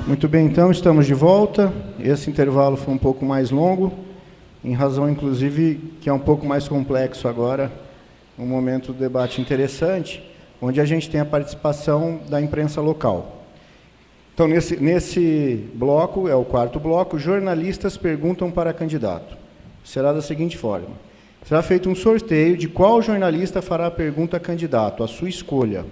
Muito bem, então, estamos de volta. Esse intervalo foi um pouco mais longo, em razão, inclusive, que é um pouco mais complexo agora, um momento de debate interessante, onde a gente tem a participação da imprensa local. Então, nesse bloco, é o quarto bloco, jornalistas perguntam para candidato. Será da seguinte forma: será feito um sorteio de qual jornalista fará a pergunta a candidato, a sua escolha.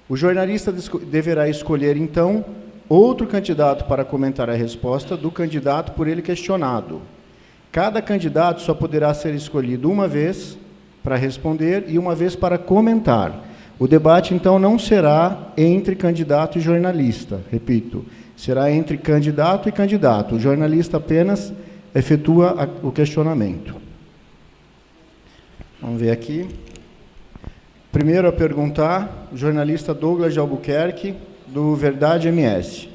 O jornalista deverá escolher, então, outro candidato para comentar a resposta do candidato por ele questionado. Cada candidato só poderá ser escolhido uma vez para responder e uma vez para comentar. O debate, então, não será entre candidato e jornalista, repito, será entre candidato e candidato. O jornalista apenas efetua o questionamento. Vamos ver aqui. Primeiro a perguntar, o jornalista Douglas de Albuquerque, do Verdade MS.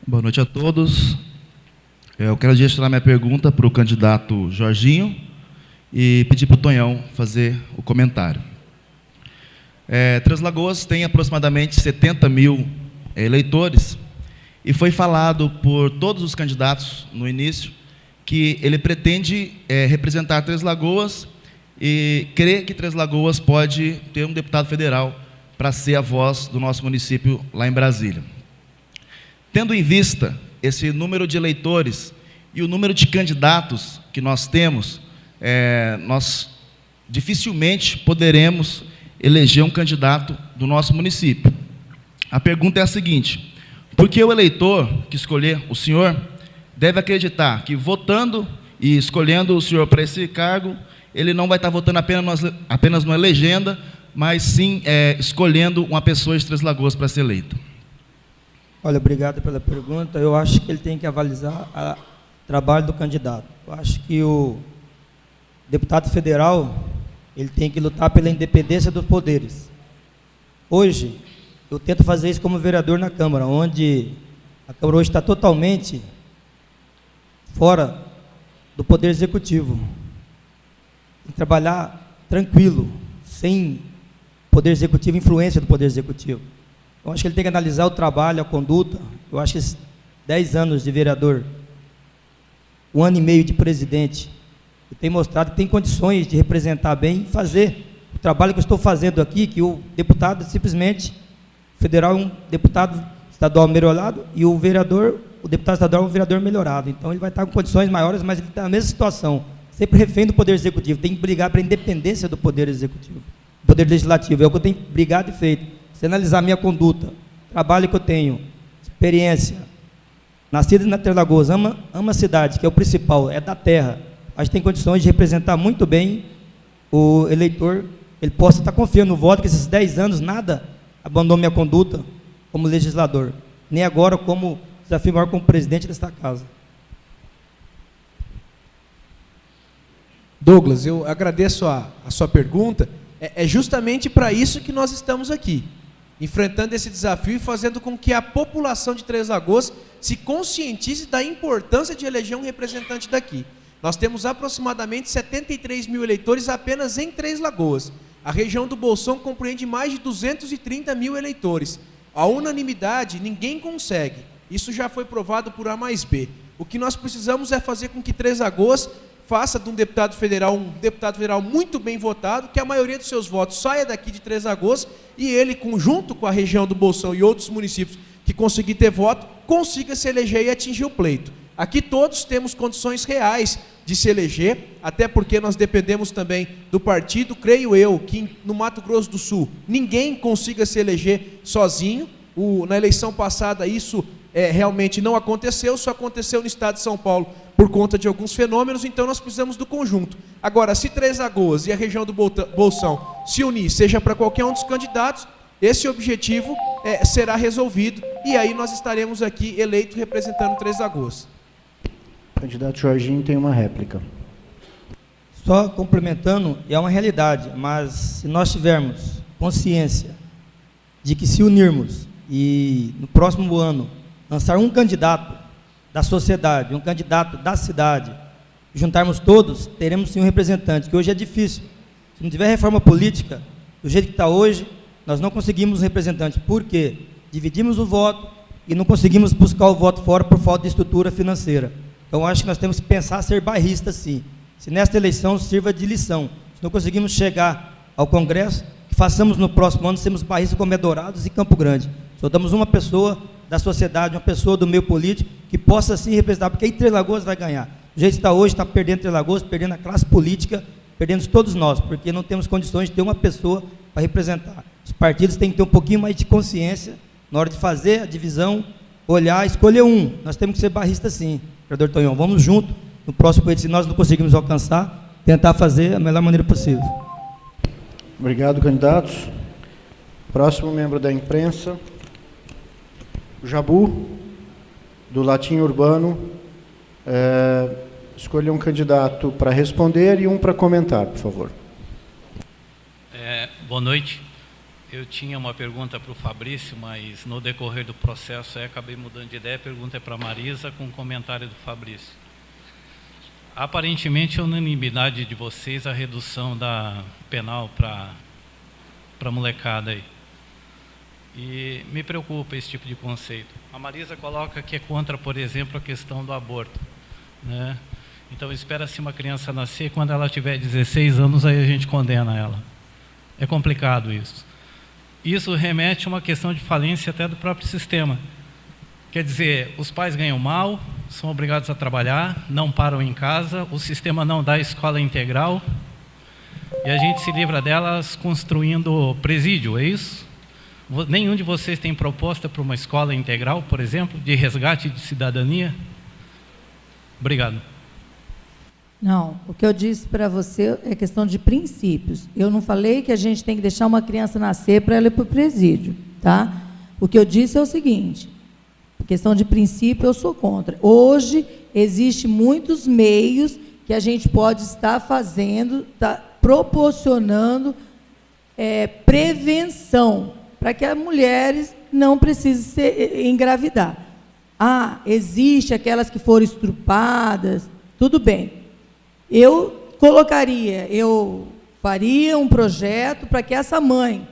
Boa noite a todos. Eu quero direcionar minha pergunta para o candidato Jorginho e pedir para o Tonhão fazer o comentário. Três Lagoas tem aproximadamente 70 mil eleitores e foi falado por todos os candidatos no início que ele pretende representar Três Lagoas e crê que Três Lagoas pode ter um deputado federal para ser a voz do nosso município lá em Brasília. Tendo em vista esse número de eleitores e o número de candidatos que nós temos, nós dificilmente poderemos eleger um candidato do nosso município. A pergunta é a seguinte: por que o eleitor que escolher o senhor deve acreditar que, votando e escolhendo o senhor para esse cargo, ele não vai estar votando apenas numa legenda, mas sim escolhendo uma pessoa de Três Lagoas para ser eleita? Olha, obrigado pela pergunta. Eu acho que ele tem que avalizar o trabalho do candidato. Eu acho que o deputado federal, ele tem que lutar pela independência dos poderes. Hoje, eu tento fazer isso como vereador na Câmara, onde a Câmara hoje está totalmente fora do Poder Executivo. Tem que trabalhar tranquilo, sem Poder Executivo, influência do Poder Executivo. Eu acho que ele tem que analisar o trabalho, a conduta. Eu acho que esses 10 anos de vereador, 1 ano e meio de presidente, tem mostrado que tem condições de representar bem e fazer o trabalho que eu estou fazendo aqui, que o deputado simplesmente, federal é um deputado estadual melhorado e o vereador, o deputado estadual é um vereador melhorado. Então ele vai estar com condições maiores, mas ele está na mesma situação, sempre refém do Poder Executivo. Tem que brigar para a independência do Poder Executivo, do Poder Legislativo. É o que eu tenho brigado e feito. Se analisar minha conduta, trabalho que eu tenho, experiência, nascido na Três Lagoas, ama a cidade, que é o principal, é da terra, a gente tem condições de representar muito bem o eleitor, ele possa estar confiando no voto, que esses 10 anos nada abandonou minha conduta como legislador, nem agora como desafio maior como presidente desta casa. Douglas, eu agradeço a sua pergunta. É justamente para isso que nós estamos aqui, enfrentando esse desafio e fazendo com que a população de Três Lagoas se conscientize da importância de eleger um representante daqui. Nós temos aproximadamente 73 mil eleitores apenas em Três Lagoas. A região do Bolsão compreende mais de 230 mil eleitores. A unanimidade ninguém consegue. Isso já foi provado por A mais B. O que nós precisamos é fazer com que Três Lagoas faça de um deputado federal muito bem votado, que a maioria dos seus votos saia daqui de Três Lagoas e ele, junto com a região do Bolsão e outros municípios que conseguir ter voto, consiga se eleger e atingir o pleito. Aqui todos temos condições reais de se eleger, até porque nós dependemos também do partido. Creio eu que no Mato Grosso do Sul ninguém consiga se eleger sozinho. Na eleição passada isso realmente não aconteceu, só aconteceu no estado de São Paulo por conta de alguns fenômenos, então nós precisamos do conjunto. Agora, se Três Lagoas e a região do Bolsão se unir, seja para qualquer um dos candidatos, esse objetivo será resolvido, e aí nós estaremos aqui eleitos representando Três Lagoas. O candidato Jorginho tem uma réplica. Só complementando, é uma realidade, mas se nós tivermos consciência de que se unirmos e no próximo ano lançar um candidato da sociedade, um candidato da cidade, juntarmos todos, teremos sim um representante, que hoje é difícil. Se não tiver reforma política, do jeito que está hoje, nós não conseguimos um representante. Por quê? Dividimos o voto e não conseguimos buscar o voto fora por falta de estrutura financeira. Então, acho que nós temos que pensar ser bairrista, sim. Se nesta eleição sirva de lição. Se não conseguimos chegar ao Congresso, que façamos no próximo ano, sermos bairristas como Dourados e Campo Grande. Só damos uma pessoa da sociedade, uma pessoa do meio político, que possa sim representar, porque aí Três Lagoas vai ganhar. Do jeito que está hoje, está perdendo Três Lagoas, perdendo a classe política, perdendo todos nós, porque não temos condições de ter uma pessoa para representar. Os partidos têm que ter um pouquinho mais de consciência na hora de fazer a divisão, olhar, escolher um. Nós temos que ser bairristas sim, vereador Tonhão. Vamos junto, no próximo pleito, se nós não conseguimos alcançar, tentar fazer da melhor maneira possível. Obrigado, candidatos. Próximo membro da imprensa, o Jabu, do Latim Urbano. Escolha um candidato para responder e um para comentar, por favor. Boa noite. Eu tinha uma pergunta para o Fabrício, mas no decorrer do processo acabei mudando de ideia. A pergunta é para a Marisa, com um comentário do Fabrício. Aparentemente, a unanimidade de vocês, a redução da penal para a molecada aí. E me preocupa esse tipo de conceito. A Marisa coloca que é contra, por exemplo, a questão do aborto, né? Então, espera-se uma criança nascer, quando ela tiver 16 anos, aí a gente condena ela. É complicado isso. Isso remete a uma questão de falência até do próprio sistema. Quer dizer, os pais ganham mal, são obrigados a trabalhar, não param em casa, o sistema não dá escola integral, e a gente se livra delas construindo presídio, é isso? Nenhum de vocês tem proposta para uma escola integral, por exemplo, de resgate de cidadania? Obrigado. Não, o que eu disse para você é questão de princípios. Eu não falei que a gente tem que deixar uma criança nascer para ela ir para o presídio, tá? O que eu disse é o seguinte, questão de princípio eu sou contra. Hoje, existem muitos meios que a gente pode estar fazendo, proporcionando prevenção, para que as mulheres não precisem engravidar. Existe aquelas que foram estrupadas, tudo bem. Eu faria um projeto para que essa mãe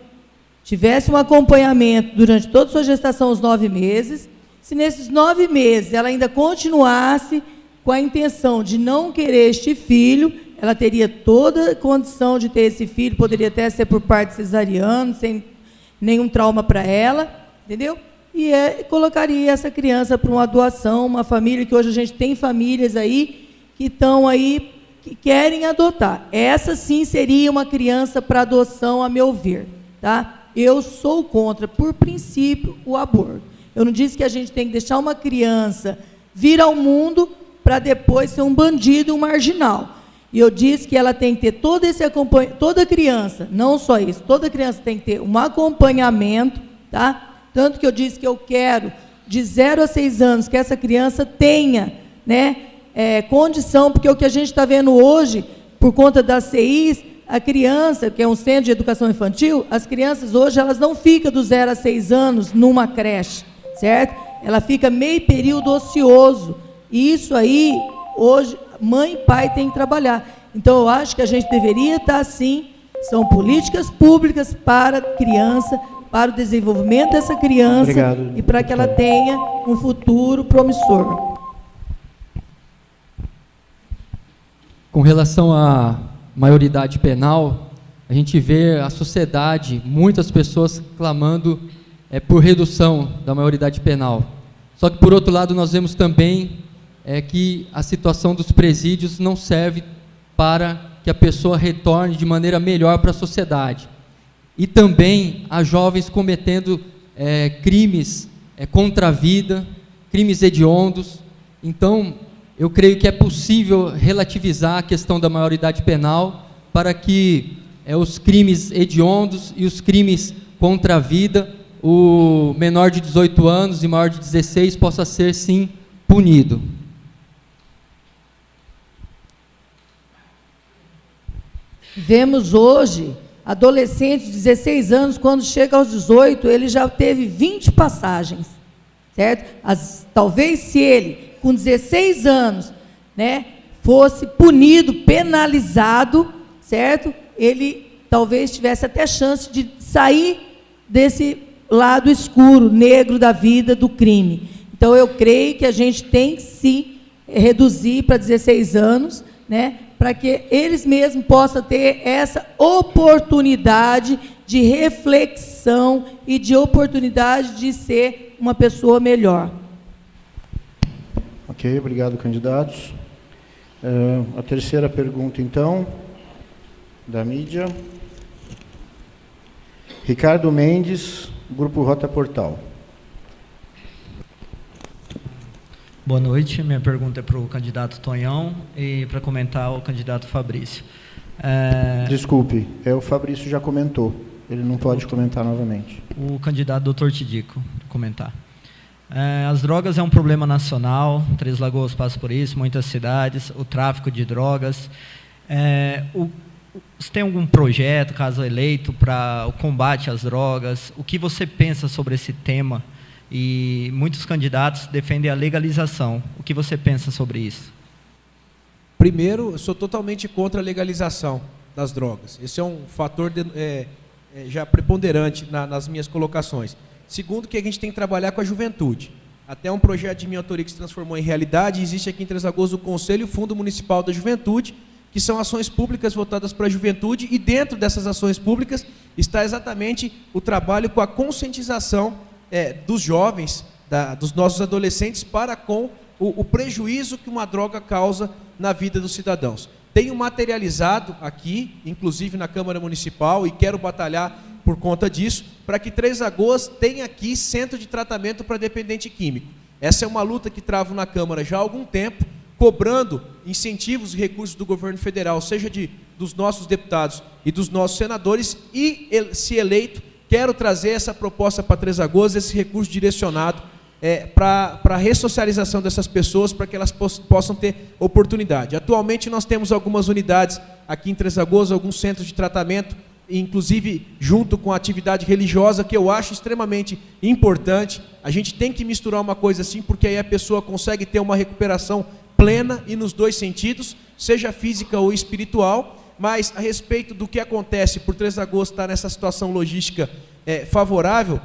tivesse um acompanhamento durante toda a sua gestação, os 9 meses. Se nesses 9 meses ela ainda continuasse com a intenção de não querer este filho, ela teria toda a condição de ter esse filho, poderia até ser por parte cesariano, sem nenhum trauma para ela, entendeu? E colocaria essa criança para uma doação, uma família, que hoje a gente tem famílias aí que estão aí, que querem adotar. Essa sim seria uma criança para adoção, a meu ver, tá? Eu sou contra, por princípio, o aborto. Eu não disse que a gente tem que deixar uma criança vir ao mundo para depois ser um bandido, um marginal. E eu disse que ela tem que ter todo esse acompanhamento, toda criança, não só isso, toda criança tem que ter um acompanhamento, tá? Tanto que eu disse que eu quero, de 0 a 6 anos, que essa criança tenha, né, condição, porque o que a gente está vendo hoje, por conta das CIs, a criança, que é um centro de educação infantil, as crianças hoje, elas não ficam do 0 a 6 anos numa creche, certo? Ela fica meio período ocioso, e isso aí, hoje, mãe e pai têm que trabalhar. Então, eu acho que a gente deveria estar assim, são políticas públicas para a criança, para o desenvolvimento dessa criança. Obrigado, e para que ela tenha um futuro promissor. Com relação à maioridade penal, a gente vê a sociedade, muitas pessoas clamando por redução da maioridade penal. Só que, por outro lado, nós vemos também que a situação dos presídios não serve para que a pessoa retorne de maneira melhor para a sociedade. E também há jovens cometendo crimes contra a vida, crimes hediondos. Então, eu creio que é possível relativizar a questão da maioridade penal para que os crimes hediondos e os crimes contra a vida, o menor de 18 anos e maior de 16 possa ser, sim, punido. Vemos hoje adolescente de 16 anos, quando chega aos 18, ele já teve 20 passagens, certo? Talvez se ele, com 16 anos, né, fosse punido, penalizado, certo? Ele talvez tivesse até chance de sair desse lado escuro, negro da vida, do crime. Então, eu creio que a gente tem que se reduzir para 16 anos, né, para que eles mesmos possam ter essa oportunidade de reflexão e de oportunidade de ser uma pessoa melhor. Ok, obrigado, candidatos. A terceira pergunta, então, da mídia. Ricardo Mendes, Grupo Rota Portal. Boa noite, minha pergunta é para o candidato Tonhão e para comentar o candidato Fabrício. Desculpe, o Fabrício já comentou, ele não pode comentar novamente. O candidato doutor Tidico, comentar. As drogas é um problema nacional, Três Lagoas passa por isso, muitas cidades, o tráfico de drogas. Você tem algum projeto, caso eleito, para o combate às drogas? O que você pensa sobre esse tema? E muitos candidatos defendem a legalização. O que você pensa sobre isso? Primeiro, eu sou totalmente contra a legalização das drogas. Esse é um fator já preponderante nas minhas colocações. Segundo, que a gente tem que trabalhar com a juventude. Até um projeto de minha autoria que se transformou em realidade, existe aqui em Três Lagoas o Conselho e o Fundo Municipal da Juventude, que são ações públicas voltadas para a juventude, e dentro dessas ações públicas está exatamente o trabalho com a conscientização dos jovens, dos nossos adolescentes, para com o prejuízo que uma droga causa na vida dos cidadãos. Tenho materializado aqui, inclusive na Câmara Municipal, e quero batalhar por conta disso, para que Três Lagoas tenha aqui centro de tratamento para dependente químico. Essa é uma luta que travo na Câmara já há algum tempo, cobrando incentivos e recursos do governo federal, seja dos nossos deputados e dos nossos senadores, e, se eleito, quero trazer essa proposta para Três Lagoas, esse recurso direcionado para a ressocialização dessas pessoas, para que elas possam ter oportunidade. Atualmente nós temos algumas unidades aqui em Três Lagoas, alguns centros de tratamento, inclusive junto com a atividade religiosa, que eu acho extremamente importante. A gente tem que misturar uma coisa assim, porque aí a pessoa consegue ter uma recuperação plena e nos dois sentidos, seja física ou espiritual. Mas a respeito do que acontece por Três Lagoas estar nessa situação logística favorável,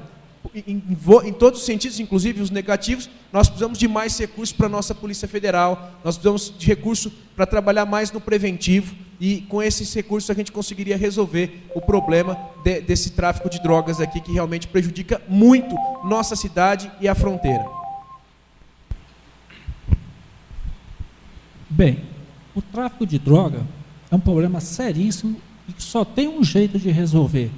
em todos os sentidos, inclusive os negativos, nós precisamos de mais recursos para a nossa Polícia Federal, nós precisamos de recurso para trabalhar mais no preventivo, e com esses recursos a gente conseguiria resolver o problema desse tráfico de drogas aqui, que realmente prejudica muito nossa cidade e a fronteira. Bem, o tráfico de droga é um problema seríssimo e que só tem um jeito de resolver.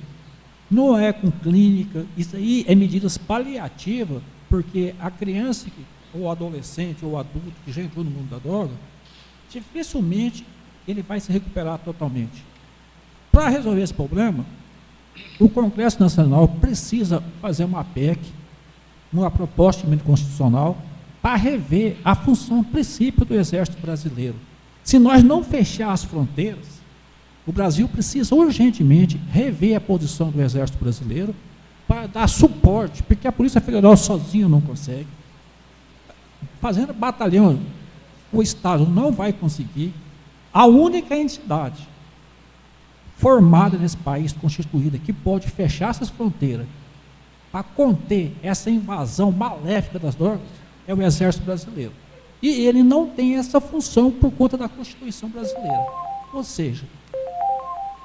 Não é com clínica, isso aí é medidas paliativas, porque a criança, ou adolescente, ou adulto que já entrou no mundo da droga, dificilmente ele vai se recuperar totalmente. Para resolver esse problema, o Congresso Nacional precisa fazer uma PEC, uma proposta de emenda constitucional, para rever a função, princípio do Exército Brasileiro. Se nós não fechar as fronteiras, o Brasil precisa urgentemente rever a posição do Exército Brasileiro para dar suporte, porque a Polícia Federal sozinha não consegue. Fazendo batalhão, o Estado não vai conseguir. A única entidade formada nesse país, constituída, que pode fechar essas fronteiras para conter essa invasão maléfica das drogas, é o Exército Brasileiro. E ele não tem essa função por conta da Constituição brasileira. Ou seja,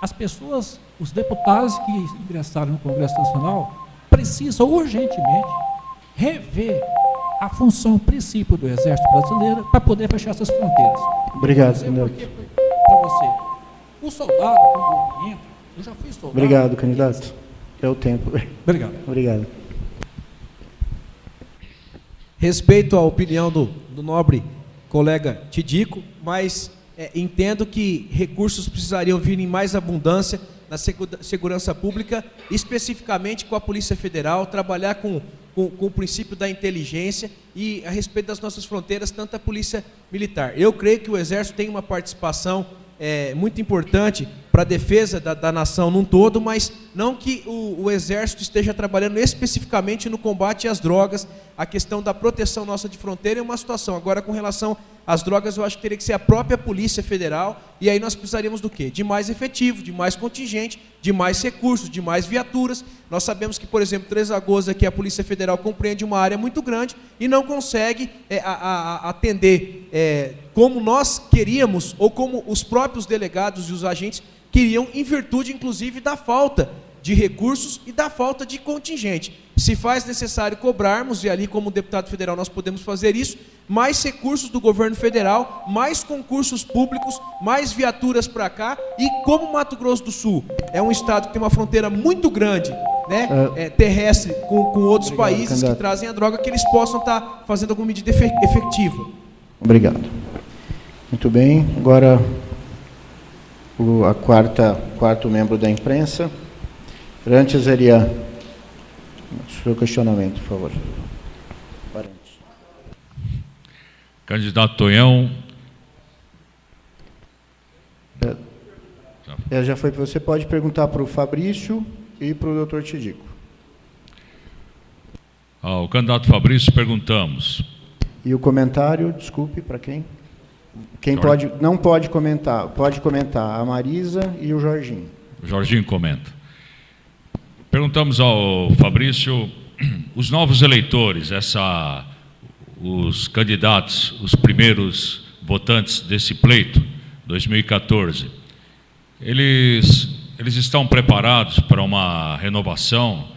as pessoas, os deputados que ingressaram no Congresso Nacional, precisam urgentemente rever a função, princípio do Exército Brasileiro para poder fechar essas fronteiras. Obrigado, senador. Para você, o soldado, quando ele entra, eu já fui soldado. Obrigado, candidato. É o tempo. Obrigado. Obrigado. Respeito a opinião do nobre colega Tidico, mas entendo que recursos precisariam vir em mais abundância na segurança pública, especificamente com a Polícia Federal, trabalhar com o princípio da inteligência e a respeito das nossas fronteiras, tanto a Polícia Militar. Eu creio que o Exército tem uma participação muito importante para a defesa da nação num todo, mas não que o Exército esteja trabalhando especificamente no combate às drogas. A questão da proteção nossa de fronteira é uma situação. Agora, com relação às drogas, eu acho que teria que ser a própria Polícia Federal, e aí nós precisaríamos do quê? De mais efetivo, de mais contingente, de mais recursos, de mais viaturas. Nós sabemos que, por exemplo, Três Lagoas, aqui a Polícia Federal compreende uma área muito grande e não consegue atender como nós queríamos, ou como os próprios delegados e os agentes queriam, em virtude, inclusive, da falta de recursos e da falta de contingente. Se faz necessário cobrarmos, e ali como deputado federal nós podemos fazer isso, mais recursos do governo federal, mais concursos públicos, mais viaturas para cá, e como Mato Grosso do Sul é um estado que tem uma fronteira muito grande, né, terrestre com outros países, candidato, que trazem a droga, que eles possam estar fazendo alguma medida efetiva. Obrigado. Muito bem, agora quarto membro da imprensa. Antes seria o seu questionamento, por favor. Candidato Tonhão. Já foi. Você pode perguntar para o Fabrício e para o doutor Tidico. Ao candidato Fabrício perguntamos. E o comentário, desculpe, para quem? Quem pode, não pode comentar, pode comentar a Marisa e o Jorginho. O Jorginho comenta. Perguntamos ao Fabrício, os novos eleitores, os candidatos, os primeiros votantes desse pleito, 2014, eles estão preparados para uma renovação,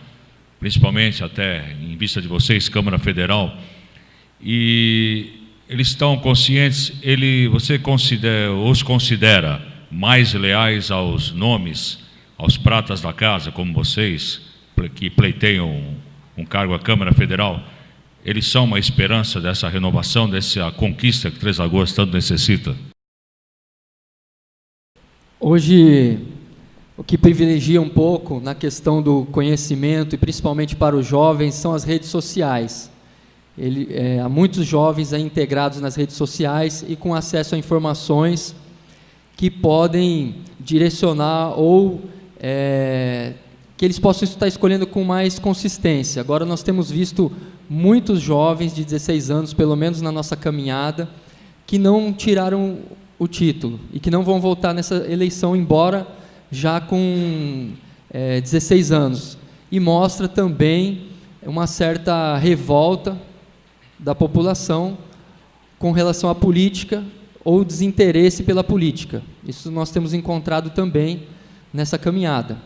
principalmente até em vista de vocês, Câmara Federal, e eles estão conscientes, você os considera mais leais aos nomes, aos pratas da casa, como vocês, que pleiteiam um cargo à Câmara Federal, eles são uma esperança dessa renovação, dessa conquista que Três Lagoas tanto necessita? Hoje, o que privilegia um pouco na questão do conhecimento, e principalmente para os jovens, são as redes sociais. Há muitos jovens integrados nas redes sociais e com acesso a informações que podem direcionar ou que eles possam estar escolhendo com mais consistência. Agora nós temos visto muitos jovens de 16 anos, pelo menos na nossa caminhada, que não tiraram o título e que não vão voltar nessa eleição, embora já com 16 anos. E mostra também uma certa revolta da população com relação à política ou desinteresse pela política. Isso nós temos encontrado também nessa caminhada.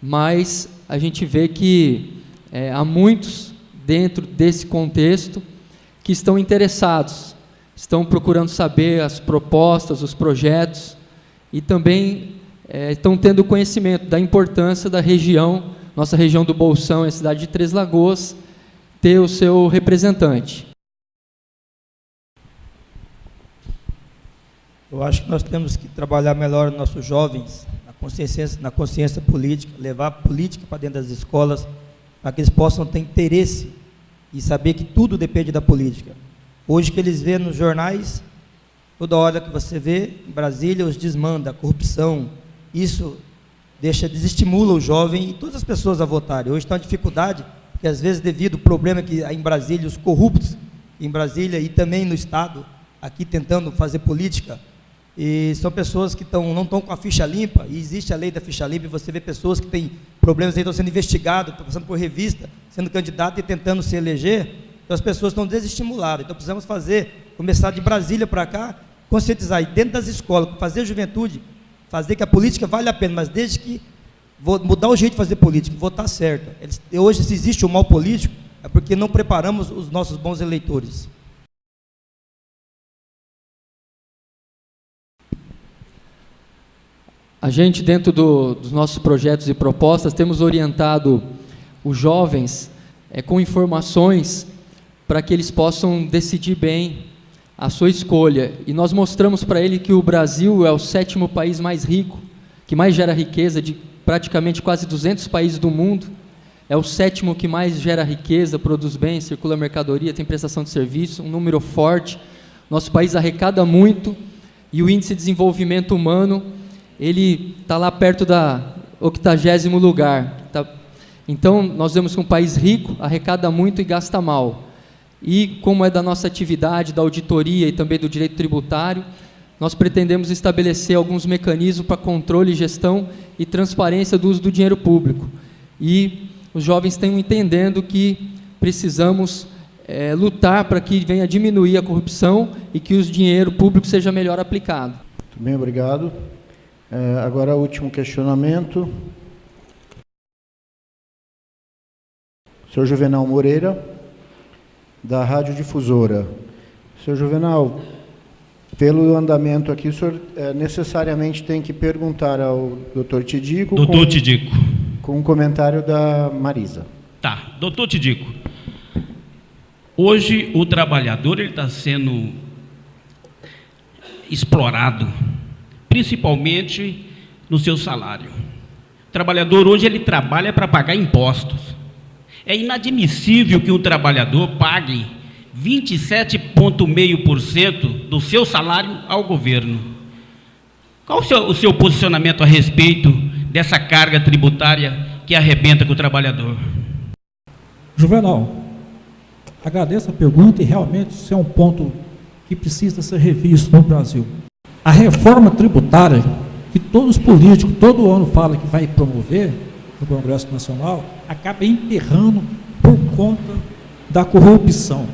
Mas a gente vê que há muitos dentro desse contexto que estão interessados, estão procurando saber as propostas, os projetos, e também estão tendo conhecimento da importância da região, nossa região do Bolsão, a cidade de Três Lagoas, ter o seu representante. Eu acho que nós temos que trabalhar melhor os nossos jovens na consciência política, levar a política para dentro das escolas, para que eles possam ter interesse e saber que tudo depende da política. Hoje, que eles vêem nos jornais, toda hora que você vê, em Brasília, os desmanda, a corrupção, isso desestimula o jovem e todas as pessoas a votarem. Hoje está uma dificuldade, porque às vezes devido ao problema que há em Brasília, os corruptos em Brasília e também no Estado, aqui tentando fazer política, e são pessoas que não estão com a ficha limpa, e existe a lei da ficha limpa, e você vê pessoas que têm problemas aí, estão sendo investigados, estão passando por revista, sendo candidato e tentando se eleger, então as pessoas estão desestimuladas. Então precisamos começar de Brasília para cá, conscientizar, e dentro das escolas, fazer a juventude, fazer que a política vale a pena, mas desde que mudar o jeito de fazer política, votar certo. Hoje, se existe o mal político, é porque não preparamos os nossos bons eleitores. A gente, dentro dos nossos projetos e propostas, temos orientado os jovens com informações para que eles possam decidir bem a sua escolha. E nós mostramos para ele que o Brasil é o 7º país mais rico, que mais gera riqueza de praticamente quase 200 países do mundo. É o 7º que mais gera riqueza, produz bens, circula mercadoria, tem prestação de serviço, um número forte. Nosso país arrecada muito e o índice de desenvolvimento humano, ele está lá perto da 80º lugar. Então, nós vemos que um país rico arrecada muito e gasta mal. E, como é da nossa atividade, da auditoria e também do direito tributário, nós pretendemos estabelecer alguns mecanismos para controle, gestão e transparência do uso do dinheiro público. E os jovens estão entendendo que precisamos lutar para que venha diminuir a corrupção e que o dinheiro público seja melhor aplicado. Muito bem, obrigado. Agora, o último questionamento. Senhor Juvenal Moreira, da Rádio Difusora. Senhor Juvenal, pelo andamento aqui, o senhor necessariamente tem que perguntar ao doutor Tidico. Doutor Tidico. Com um comentário da Marisa. Tá, doutor Tidico. Hoje o trabalhador está sendo explorado, principalmente no seu salário. O trabalhador hoje ele trabalha para pagar impostos. É inadmissível que um trabalhador pague 27,5% do seu salário ao governo. Qual o seu posicionamento a respeito dessa carga tributária que arrebenta com o trabalhador? Juvenal, agradeço a pergunta e realmente isso é um ponto que precisa ser revisto no Brasil. A reforma tributária que todos os políticos todo ano falam que vai promover no Congresso Nacional acaba emperrando por conta da corrupção.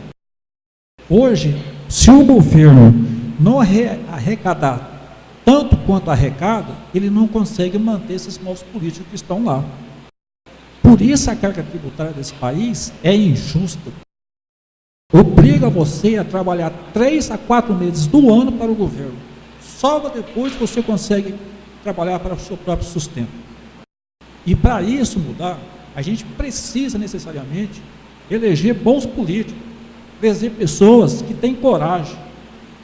Hoje, se o governo não arrecadar tanto quanto arrecada, ele não consegue manter esses maus políticos que estão lá. Por isso a carga tributária desse país é injusta. Obriga você a trabalhar 3 a 4 meses do ano para o governo. Só depois você consegue trabalhar para o seu próprio sustento. E para isso mudar, a gente precisa necessariamente eleger bons políticos, eleger pessoas que têm coragem,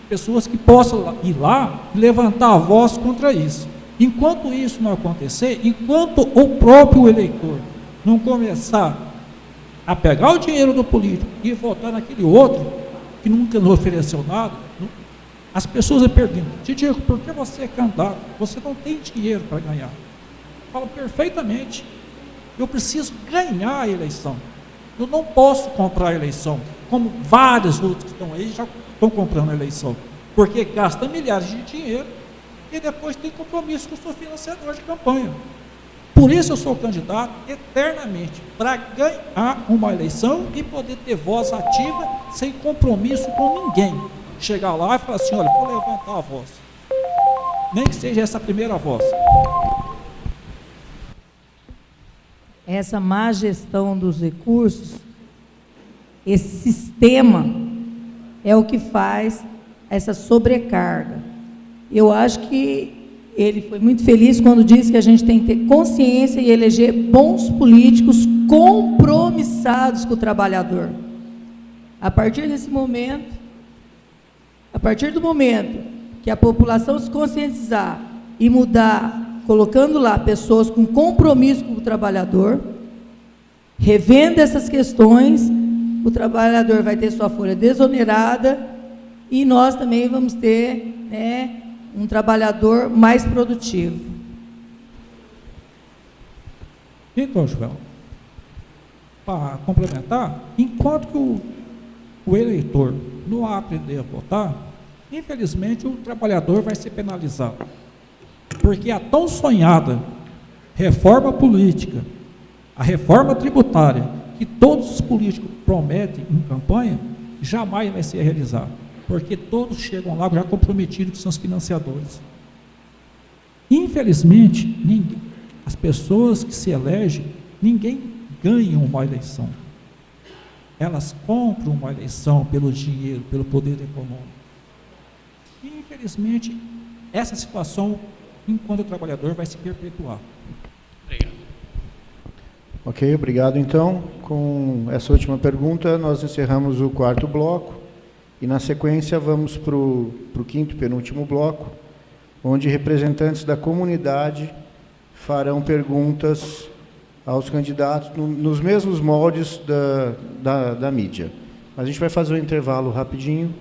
pessoas que possam ir lá e levantar a voz contra isso. Enquanto isso não acontecer, enquanto o próprio eleitor não começar a pegar o dinheiro do político e votar naquele outro que nunca nos ofereceu nada, as pessoas perguntam: Tidico, por que você é candidato? Você não tem dinheiro para ganhar. Eu falo perfeitamente, eu preciso ganhar a eleição. Eu não posso comprar a eleição, como vários outros que estão aí já estão comprando a eleição, porque gasta milhares de dinheiro e depois tem compromisso com o seu financiador de campanha. Por isso eu sou candidato eternamente, para ganhar uma eleição e poder ter voz ativa, sem compromisso com ninguém. Chegar lá e falar assim: olha, vou levantar a voz, nem que seja essa primeira voz. Essa má gestão dos recursos, esse sistema é o que faz essa sobrecarga. Eu acho que ele foi muito feliz quando disse que a gente tem que ter consciência e eleger bons políticos compromissados com o trabalhador. A partir desse momento, a partir do momento que a população se conscientizar e mudar, colocando lá pessoas com compromisso com o trabalhador, revendo essas questões, o trabalhador vai ter sua folha desonerada e nós também vamos ter, um trabalhador mais produtivo. Então, Joel, para complementar, enquanto que o eleitor não aprender a votar, infelizmente o trabalhador vai ser penalizado. Porque a tão sonhada reforma política, a reforma tributária, que todos os políticos prometem em campanha, jamais vai ser realizada. Porque todos chegam lá já comprometidos com seus financiadores. Infelizmente, as pessoas que se elegem, ninguém ganha uma eleição. Elas compram uma eleição pelo dinheiro, pelo poder econômico. E, infelizmente, essa situação, enquanto o trabalhador, vai se perpetuar. Obrigado. Ok, obrigado. Então, com essa última pergunta, nós encerramos o 4º bloco. E, na sequência, vamos para o 5º e penúltimo bloco, onde representantes da comunidade farão perguntas aos candidatos nos mesmos moldes da mídia. Mas a gente vai fazer um intervalo rapidinho.